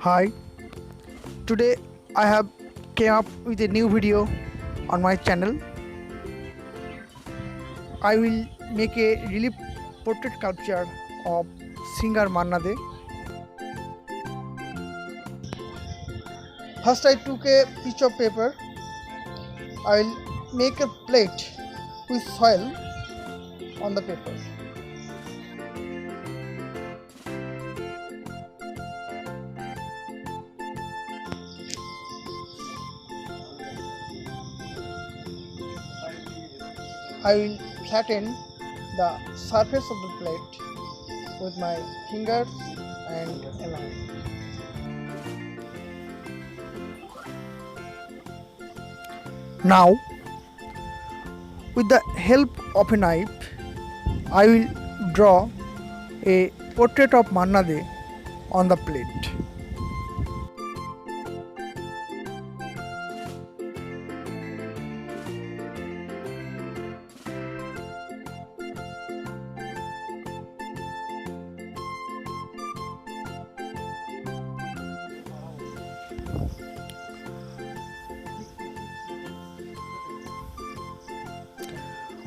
Hi, today I have came up with a new video on my channel. I will make a relief portrait sculpture of singer Manna De. First I took a piece of paper. I will make a plate with soil on the paper. I will flatten the surface of the plate with my fingers and a knife. Now, with the help of a knife, I will draw a portrait of Manna De on the plate.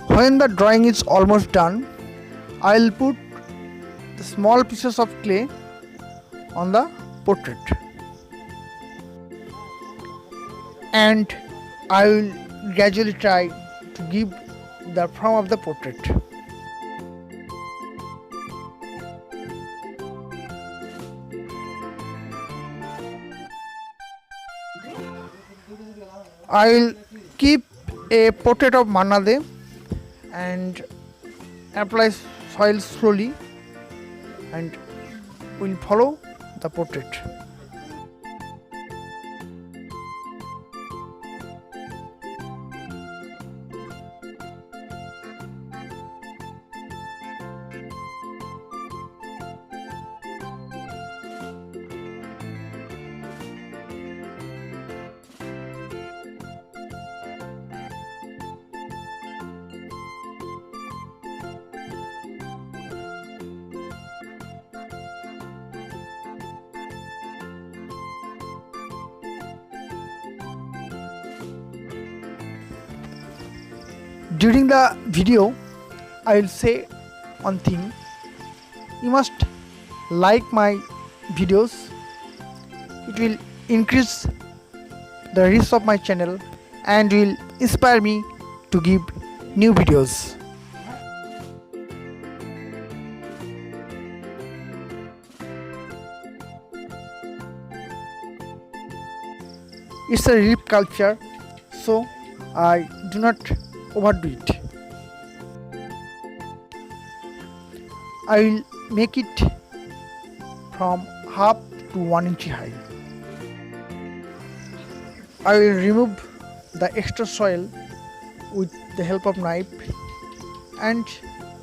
When the drawing is almost done, I will put the small pieces of clay on the portrait and I will gradually try to give the form of the portrait. I will keep a portrait of Manna De and apply soil slowly and will follow the portrait. During the video, I will say one thing. You must like my videos. It will increase the reach of my channel and will inspire me to give new videos. It's a relief sculpture, so I do not overdo it. I will make it from half to 1 inch high. I will remove the extra soil with the help of knife and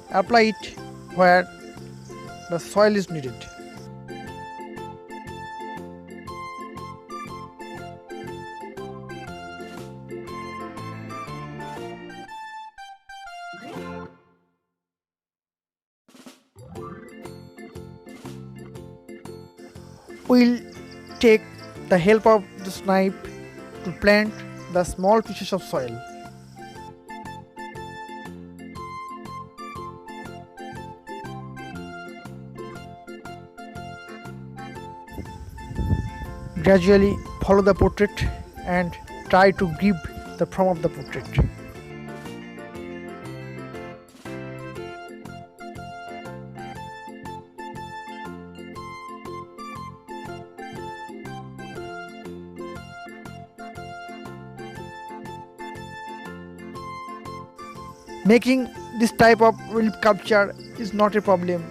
apply it where the soil is needed. We'll take the help of this knife to plant the small pieces of soil. Gradually follow the portrait and try to give the form of the portrait. Making this type of relief sculpture is not a problem.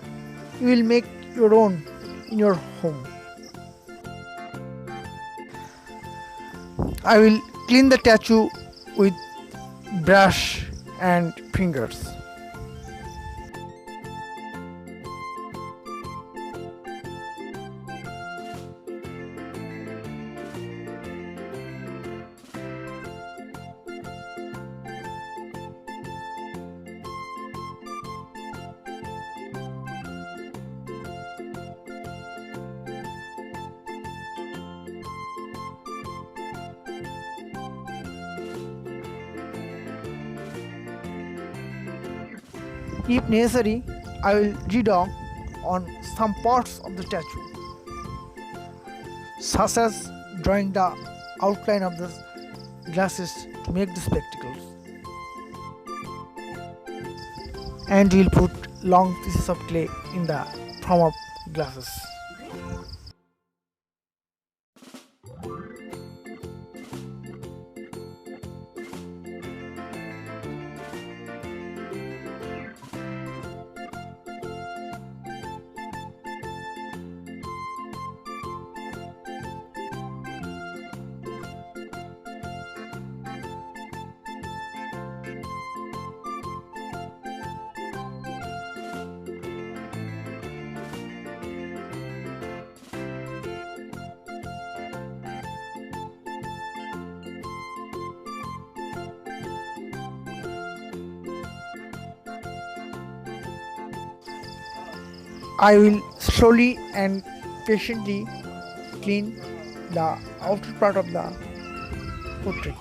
You will make your own in your home. I will clean the statue with brush and fingers. If necessary, I will redraw on some parts of the statue, such as drawing the outline of the glasses to make the spectacles. And we'll put long pieces of clay in the form of glasses. I will slowly and patiently clean the outer part of the portrait.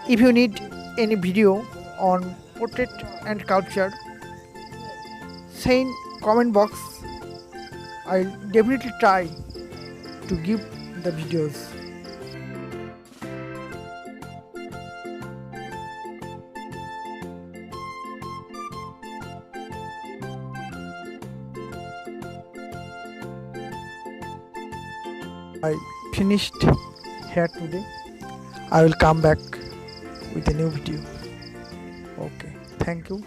If you need any video on portrait and sculpture, say in comment box. I'll definitely try to give the videos. I finished here today. I will come back with a new video. Okay, thank you.